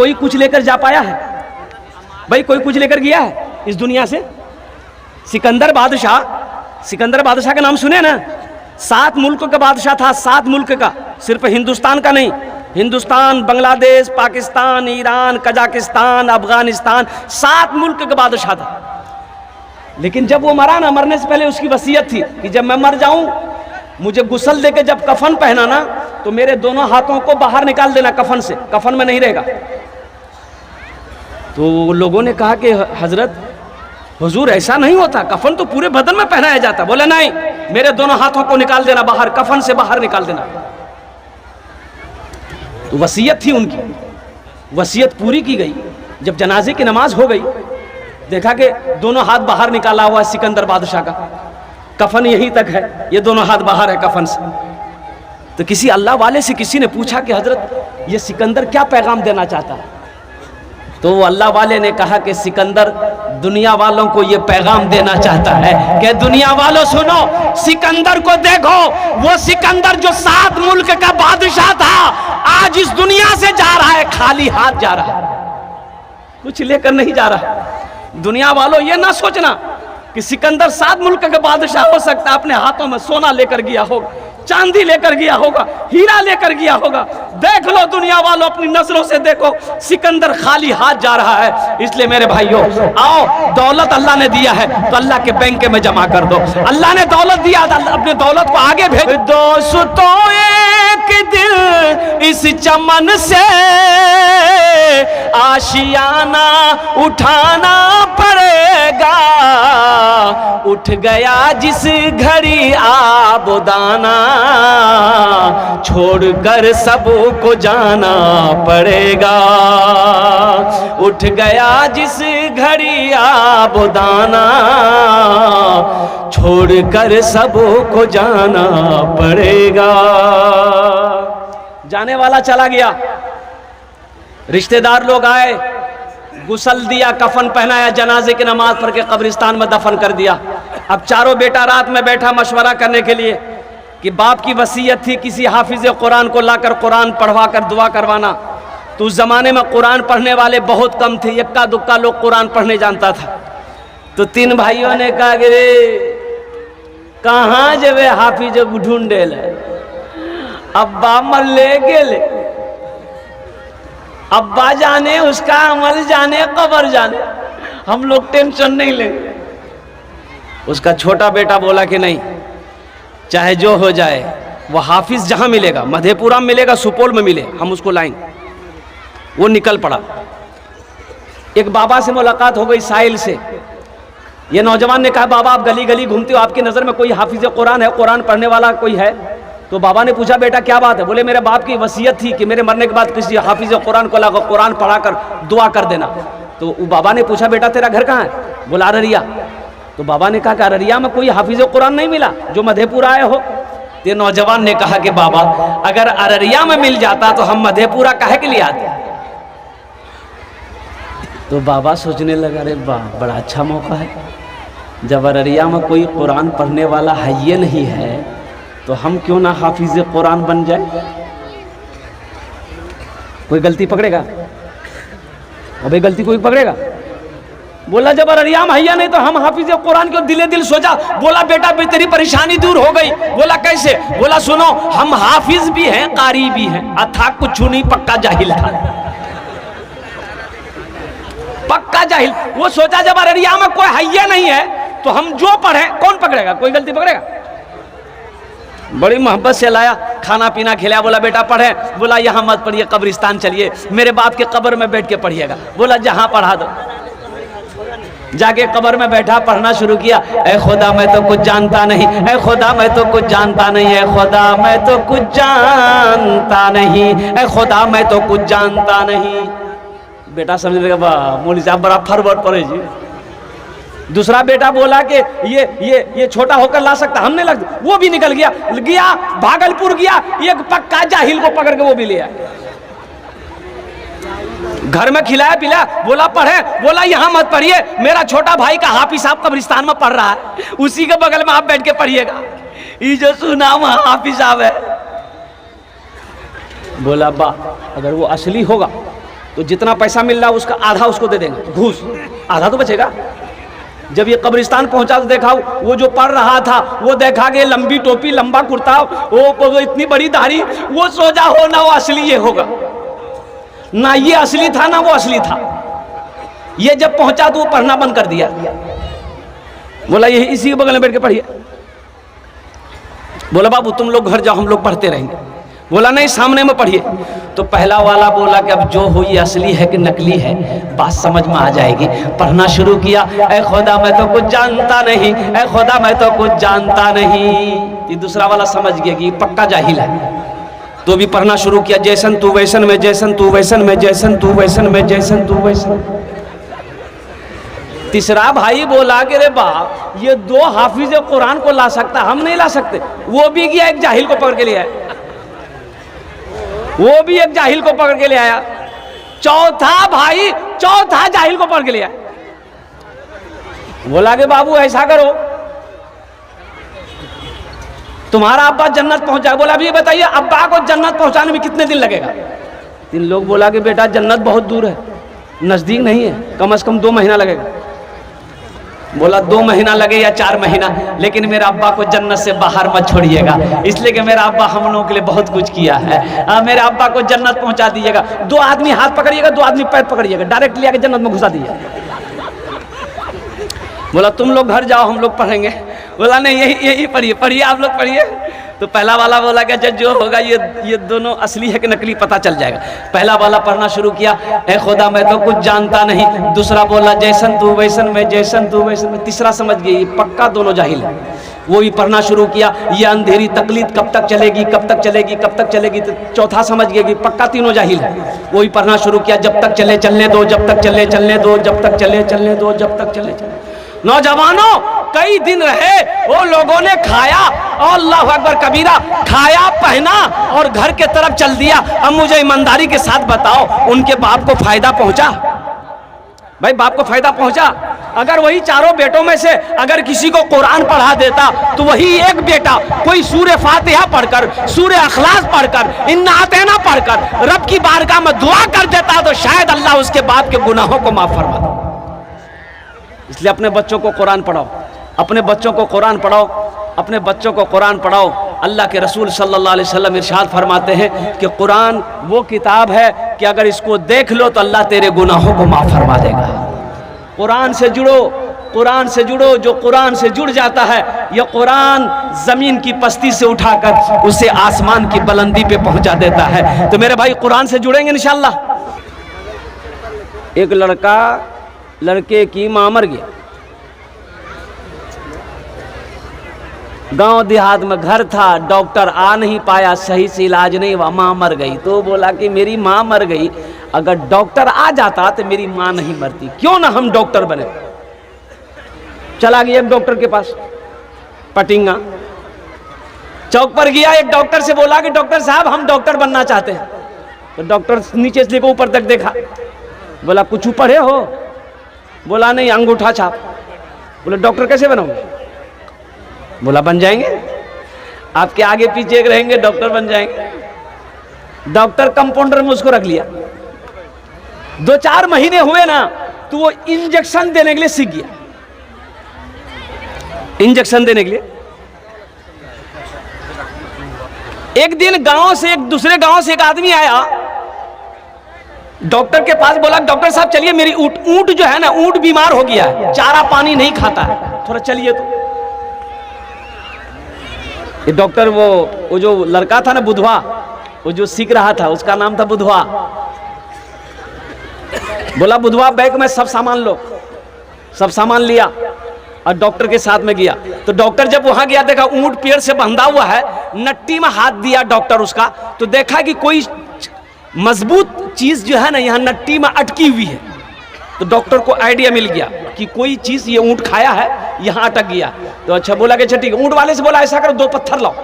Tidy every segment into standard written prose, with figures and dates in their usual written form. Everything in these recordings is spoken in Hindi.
कोई कुछ लेकर जा पाया है भाई? कोई कुछ लेकर गया है इस दुनिया से? सिकंदर बादशाह का नाम सुने ना? 7 मुल्क का बादशाह था, 7 मुल्क का, सिर्फ हिंदुस्तान का नहीं। हिंदुस्तान, बांग्लादेश, पाकिस्तान, ईरान, कजाकिस्तान, अफगानिस्तान, 7 मुल्क का बादशाह था। लेकिन जब वो मरा ना, मरने से पहले उसकी वसीयत थी कि जब मैं मर जाऊं, मुझे गुस्ल देके जब कफन पहनाना तो मेरे दोनों हाथों को बाहर निकाल देना कफन से, कफन में नहीं रहेगा। तो लोगों ने कहा कि हजरत हुजूर ऐसा नहीं होता, कफन तो पूरे बदन में पहनाया जाता। बोले नहीं, मेरे दोनों हाथों को निकाल देना बाहर, कफन से बाहर निकाल देना। तो वसीयत थी उनकी, वसीयत पूरी की गई। जब जनाजे की नमाज हो गई, देखा कि दोनों हाथ बाहर निकाला हुआ है सिकंदर बादशाह का, कफन यहीं तक है, ये दोनों हाथ बाहर है कफन से। तो किसी अल्लाह वाले से किसी ने पूछा कि हजरत ये सिकंदर क्या पैगाम देना चाहता है? तो वो अल्लाह वाले ने कहा कि सिकंदर दुनिया वालों को ये पैगाम देना चाहता है कि दुनिया वालों सुनो, सिकंदर को देखो, वो सिकंदर जो 7 मुल्क का बादशाह था, आज इस दुनिया से जा रहा है खाली हाथ जा रहा है, कुछ लेकर नहीं जा रहा। दुनिया वालों ये ना सोचना कि सिकंदर 7 मुल्क का बादशाह हो सकता है, अपने हाथों में सोना लेकर गया होगा, चांदी लेकर गया होगा, हीरा लेकर गया होगा। देख लो दुनिया वालों, अपनी नजरों से देखो, सिकंदर खाली हाथ जा रहा है। इसलिए मेरे भाइयों, आओ, दौलत अल्लाह ने दिया है तो अल्लाह के बैंक में जमा कर दो। अल्लाह ने दौलत दिया, अपने दौलत को आगे भेज। दोस्तों एक दिल इस चमन से आशियाना उठाना पड़ेगा, उठ गया जिस घड़ी आबोदाना, छोड़कर सबको जाना पड़ेगा। उठ गया जिस घड़ी आबोदाना, छोड़कर सबको जाना पड़ेगा। जाने वाला चला गया, रिश्तेदार लोग आए, गुसल दिया, कफन पहनाया, जनाजे की नमाज पढ़ के कब्रिस्तान में दफन कर दिया। अब चारों बेटा रात में बैठा मशवरा करने के लिए कि बाप की वसीयत थी किसी हाफिज कुरान को लाकर कुरान पढ़वा कर दुआ करवाना। तो उस जमाने में कुरान पढ़ने वाले बहुत कम थे, इक्का दुक्का लोग कुरान पढ़ने जानता था। तो 3 भाइयों ने कहा कि कहाँ जब हाफिज ढूंढे ले, अब्बा मर ले गेले, अब्बा जाने उसका अमल जाने, कब्र जाने, हम लोग टेंशन नहीं लेंगे। उसका छोटा बेटा बोला कि नहीं, चाहे जो हो जाए, वो हाफिज जहां मिलेगा, मधेपुरा में मिलेगा, सुपौल में मिले, हम उसको लाएंगे। वो निकल पड़ा। एक बाबा से मुलाकात हो गई साहिल से। ये नौजवान ने कहा, बाबा आप गली गली घूमते हो, आपकी नज़र में कोई हाफिज कुरान है, कुरान पढ़ने वाला कोई है? तो बाबा ने पूछा, बेटा क्या बात है? बोले मेरे बाप की वसीयत थी कि मेरे मरने के बाद किसी हाफिज कुरान को लाकर कुरान पढ़ाकर दुआ कर देना। तो बाबा ने पूछा, बेटा तेरा घर कहाँ है? बोला अररिया। तो बाबा ने कहा कि अररिया में कोई हाफिज कुरान नहीं मिला जो मधेपुरा आए हो? तो नौजवान ने कहा कि बाबा अगर अररिया में मिल जाता तो हम मधेपुरा काहे के लिए आते? तो बाबा सोचने लगा, अरे वाह, बड़ा अच्छा मौका है, जब अररिया में कोई कुरान पढ़ने वाला है ये नहीं है तो हम क्यों ना हाफिज कुरान बन जाए। कोई गलती पकड़ेगा? अबे गलती कोई पकड़ेगा? बोला जब अररिया में हैया नहीं तो हम हाफिज कुरान को दिले दिल सोचा। बोला बेटा तेरी परेशानी दूर हो गई। बोला कैसे? बोला सुनो, हम हाफिज भी हैं, कारी भी हैं, अथा कुछ नहीं, पक्का जाहिल था, पक्का जाहिल। वो सोचा जब अररिया में कोई हैया नहीं है तो हम जो पढ़े, कौन पकड़ेगा? कोई गलती पकड़ेगा? बड़ी मोहब्बत से लाया, खाना पीना खिलाया। बोला बेटा पढ़े? बोला यहाँ मत पढ़िए, कब्रिस्तान चलिए, मेरे बाप के कब्र में बैठ के पढ़िएगा। बोला जहाँ पढ़ा दो। जाके कब्र में बैठा, पढ़ना शुरू किया। ऐ खुदा मैं तो कुछ जानता नहीं, ऐ खुदा मैं तो कुछ जानता नहीं, ऐ खुदा मैं तो कुछ जानता नहीं, ऐ खुदा मैं तो कुछ जानता नहीं। बेटा समझ लेगा, वाह मौलवी साहब बड़ा फरवर्ड पढ़े जी। दूसरा बेटा बोला कि ये छोटा होकर ला सकता, हमने लग, वो भी निकल गया, भागलपुर गया, एक पक्का जाहिल को पकड़ के वो भी ले आया, घर में खिलाया पिलाया। बोला पढ़े? बोला यहाँ मत पढ़िए, मेरा छोटा भाई का हाफिज साहब कब्रिस्तान में पढ़ रहा है, उसी के बगल में आप बैठ के पढ़िएगा, ये जो सुना वहाँ हाफिज साहब है। बोला बा अगर वो असली होगा तो जितना पैसा मिल रहा उसका आधा उसको दे देंगे घूस, आधा तो बचेगा। जब ये कब्रिस्तान पहुंचा तो देखा वो जो पढ़ रहा था वो देखा कि लंबी टोपी लंबा कुर्ता वो इतनी बड़ी दाढ़ी, वो सोचा हो ना वो असली ये होगा, ना ये असली था ना वो असली था। ये जब पहुंचा तो वो पढ़ना बंद कर दिया, बोला ये इसी के बगल में बैठ के पढ़िए। बोला बाबू तुम लोग घर जाओ, हम लोग पढ़ते रहेंगे। बोला नहीं सामने में पढ़िए। तो पहला वाला बोला कि अब जो हो ये असली है कि नकली है बात समझ में आ जाएगी। पढ़ना शुरू किया, ऐ खुदा मैं तो कुछ जानता नहीं, ऐ खुदा मैं तो कुछ जानता नहीं। ये दूसरा वाला समझ गया कि पक्का जाहिल है, तो भी पढ़ना शुरू किया, जैसन तू वैसन में, जैसन तू वैसन में, जैसन तू वैसन में, जैसन तू वैसन। तीसरा भाई बोला कि रे बाप ये 2 हाफिज कुरान को ला सकता, हम नहीं ला सकते। वो भी गया एक जाहिल को पकड़ के ले आया, वो भी एक जाहिल को पकड़ के ले आया। चौथा भाई चौथा जाहिल को पकड़ के ले आया। बोला कि बाबू ऐसा करो तुम्हारा अब्बा जन्नत पहुंचा। बोला अभी ये बताइए अब्बा को जन्नत पहुंचाने में कितने दिन लगेगा? 3 लोग बोला कि बेटा जन्नत बहुत दूर है, नजदीक नहीं है, कम से कम 2 महीना लगेगा। बोला 2 महीना लगे या 4 महीना, लेकिन मेरा अब्बा को जन्नत से बाहर मत छोड़िएगा, इसलिए कि मेरा अब्बा हम लोगों के लिए बहुत कुछ किया है। मेरे अब्बा को जन्नत पहुंचा दीजिएगा। 2 आदमी हाथ पकड़िएगा, 2 आदमी पैर पकड़िएगा, डायरेक्ट ले आके जन्नत में घुसा दीजिए। बोला तुम लोग घर जाओ, हम लोग पढ़ेंगे। बोला नहीं यही पढ़िए, पढ़िए आप लोग पढ़िए। तो पहला वाला बोला कि अच्छा जो होगा ये दोनों असली है कि नकली पता चल जाएगा। पहला वाला पढ़ना शुरू किया, ऐ खुदा मैं तो कुछ जानता नहीं। दूसरा बोला जैसन तू वैसन में, जैसन तू वैसन में। तीसरा समझ गई पक्का दोनों जाहिल है, वो भी पढ़ना शुरू किया। ये अंधेरी तकलीद कब तक चलेगी, कब तक चलेगी, कब तक चलेगी। तो चौथा समझ गया कि पक्का तीनों जाहिल है, वो भी पढ़ना शुरू किया। जब तक चले चलने दो, जब तक चले चलने दो, जब तक चले चलने दो, जब तक चले चलने। नौजवानों कई दिन रहे, वो लोगों ने खाया और अल्लाह अकबर कबीरा, खाया पहना और घर के तरफ चल दिया। अब मुझे ईमानदारी के साथ बताओ उनके बाप को फायदा पहुंचा? भाई बाप को फायदा पहुंचा? अगर वही 4 बेटों में से अगर किसी को कुरान पढ़ा देता तो वही एक बेटा कोई सूरह फातिहा पढ़कर, सूरह अखलास पढ़कर, इन्ना आतेना पढ़कर रब की बारगाह में दुआ कर देता तो शायद अल्लाह उसके बाप के गुनाहों को माफ फरमा दे। इसलिए अपने बच्चों को कुरान पढ़ाओ, अपने बच्चों को कुरान पढ़ाओ, अपने बच्चों को कुरान पढ़ाओ। अल्लाह के रसूल सल्लल्लाहु अलैहि वसल्लम इरशाद फरमाते हैं कि कुरान वो किताब है कि अगर इसको देख लो तो अल्लाह तेरे गुनाहों को माफ फरमा देगा। कुरान से जुड़ो, कुरान से जुड़ो। जो कुरान से जुड़ जाता है यह कुरान जमीन की पस्ती से उठाकर उसे आसमान की बुलंदी पे पहुंचा देता है। तो मेरे भाई कुरान से जुड़ेंगे इंशाअल्लाह। एक लड़का लड़के की मां मर गया, गांव देहात में घर था, डॉक्टर आ नहीं पाया, सही से इलाज नहीं हुआ, मां मर गई। तो बोला कि मेरी मां मर गई, अगर डॉक्टर आ जाता तो मेरी मां नहीं मरती, क्यों ना हम डॉक्टर बने। चला गया एक डॉक्टर के पास, पटिंगा चौक पर गया। एक डॉक्टर से बोला कि डॉक्टर साहब हम डॉक्टर बनना चाहते हैं। तो डॉक्टर नीचे से लेकर ऊपर तक देखा, बोला कुछ पढ़े हो? बोला नहीं, अंगूठा छाप। बोले डॉक्टर कैसे बनोगे? बोला बन जाएंगे, आपके आगे पीछे एक रहेंगे, डॉक्टर बन जाएंगे। डॉक्टर कंपाउंडर में उसको रख लिया। 2-4 महीने हुए ना तो वो इंजेक्शन देने के लिए सीख गया, इंजेक्शन देने के लिए। एक दिन गांव से एक दूसरे गांव से एक आदमी आया डॉक्टर के पास, बोला डॉक्टर साहब चलिए मेरी ऊंट जो है ना, ऊंट बीमार हो गया है, चारा पानी नहीं खाता है, थोड़ा चलिए। तो ये डॉक्टर वो जो लड़का था ना बुधवा, वो जो सीख रहा था उसका नाम था बुधवा। बोला बुधवा बैग में सब सामान लो, सब सामान लिया और डॉक्टर के साथ में गया। तो डॉक्टर जब वहां गया देखा ऊंट पेड़ से बंधा हुआ है, नट्टी में हाथ दिया डॉक्टर उसका, तो देखा कि कोई मजबूत चीज जो है ना यहाँ नट्टी में अटकी हुई है। तो डॉक्टर को आइडिया मिल गया कि कोई चीज ये ऊंट खाया है, यहाँ अटक गया। तो अच्छा बोला कि अच्छा ठीक है। ऊंट वाले से बोला ऐसा करो 2 पत्थर लाओ।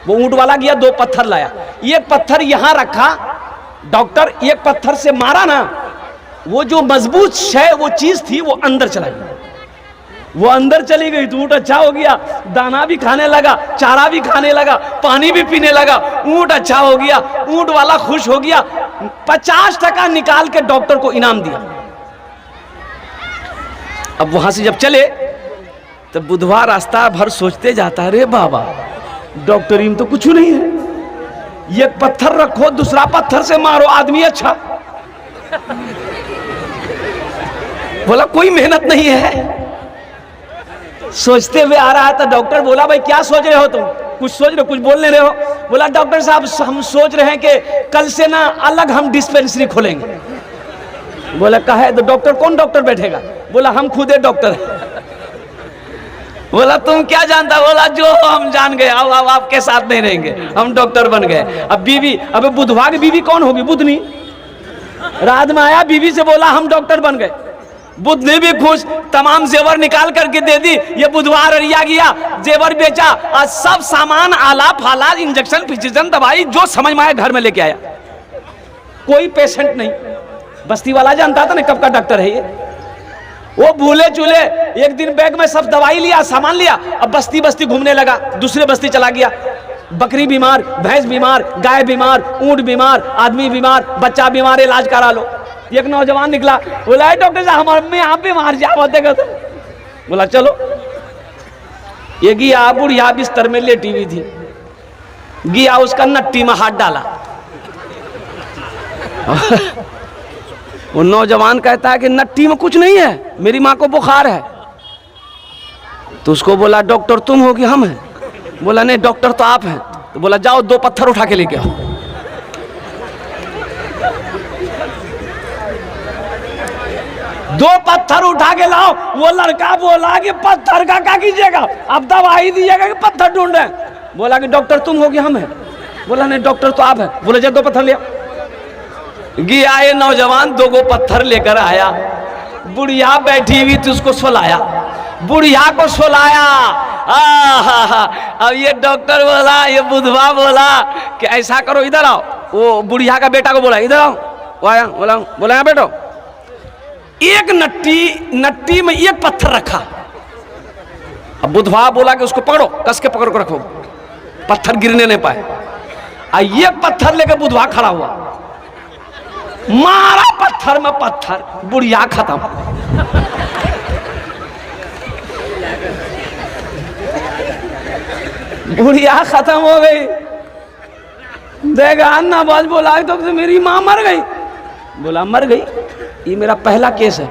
वो ऊंट वाला गया, 2 पत्थर लाया, एक पत्थर यहाँ रखा, डॉक्टर एक पत्थर से मारा ना, वो जो मजबूत शय वो चीज थी वो अंदर चला गया। वो अंदर चली गई तो ऊँट अच्छा हो गया, दाना भी खाने लगा, चारा भी खाने लगा, पानी भी पीने लगा, ऊँट अच्छा हो गया, ऊँट वाला खुश हो गया, 50% निकाल के डॉक्टर को इनाम दिया। अब वहां से जब चले तो बुधवार रास्ता भर सोचते जाता, अरे बाबा डॉक्टरी में तो कुछ नहीं है, एक पत्थर रखो दूसरा पत्थर से मारो आदमी अच्छा। बोला कोई मेहनत नहीं है। सोचते हुए आ रहा था, डॉक्टर बोला भाई क्या सोच रहे हो तुम, कुछ सोच रहे हो, कुछ बोल नहीं रहे हो। बोला डॉक्टर साहब हम सोच रहे हैं कि कल से ना अलग हम डिस्पेंसरी खोलेंगे। बोला कहा है तो डॉक्टर कौन डॉक्टर बैठेगा? बोला हम खुद डॉक्टर है। बोला तुम क्या जानता? बोला जो हम जान गए, अब आपके साथ नहीं रहेंगे, हम डॉक्टर बन गए। अब बीवी, अब बुधवार की बीवी कौन होगी? बुधनी। रात में आया बीवी से बोला हम डॉक्टर बन गए। बुधनी भी खुश, तमाम जेवर निकाल करके दे दी। ये बुधवार अरिया गया, जेवर बेचा और सब सामान आला फाला इंजेक्शन फिजिशन दवाई जो समझ में आया घर में लेके आया। कोई पेशेंट नहीं। बस्ती वाला जानता था ना कब का डॉक्टर है ये। वो भूले चूले एक दिन बैग में सब दवाई लिया, सामान लिया, अब बस्ती बस्ती घूमने लगा, दूसरे बस्ती चला गया। बकरी बीमार, भैंस बीमार, गाय बीमार, ऊंट बीमार, आदमी बीमार, बच्चा बीमार, इलाज करा लो। एक नौजवान निकला, बोला डॉक्टर साहब हमारे में यहाँ बीमार जा होते। बोला चलो। ये गया, बुढ़िया बिस्तर में लेटी हुई थी, गया उसका नट्टी में हाथ डाला। वो नौजवान कहता है कि नट्टी में कुछ नहीं है, मेरी माँ को बुखार है। तो उसको बोला डॉक्टर तुम हो कि हम हैं? बोला नहीं डॉक्टर तो आप हैं। तो बोला जाओ 2 पत्थर उठा के लेके आओ। दो पत्थर उठा के लाओ। वो लड़का बोला कि पत्थर का क्या कीजिएगा, अब दवाई दीजिएगा कि पत्थर ढूंढ रहे हैं? बोला कि डॉक्टर तुम हो कि हम हैं? बोला नहीं डॉक्टर तो आप हैं। बोले जा 2 पत्थर ले आओ। गया ये नौजवान 2 पत्थर लेकर आया। बुढ़िया बैठी हुई थी, उसको सुलाया, बुढ़िया को सुलाया। अब ये डॉक्टर बोला, ये बुधवा बोला कि ऐसा करो इधर आओ। वो बुढ़िया का बेटा को बोला इधर आओ। वो आया, बोला यहाँ बैठो। एक नट्टी में 1 पत्थर रखा। अब बुधवा बोला कि उसको पकड़ो, कस के पकड़ को रखो, पत्थर गिरने नहीं पाए। 1 पत्थर लेकर बुधवा खड़ा हुआ, मारा पत्थर में पत्थर, बुढ़िया खत्म। बुढ़िया खत्म हो गई। देखा अन्ना बाज बोला तो मेरी माँ मर गई। बोला मर गई? ये मेरा पहला केस है।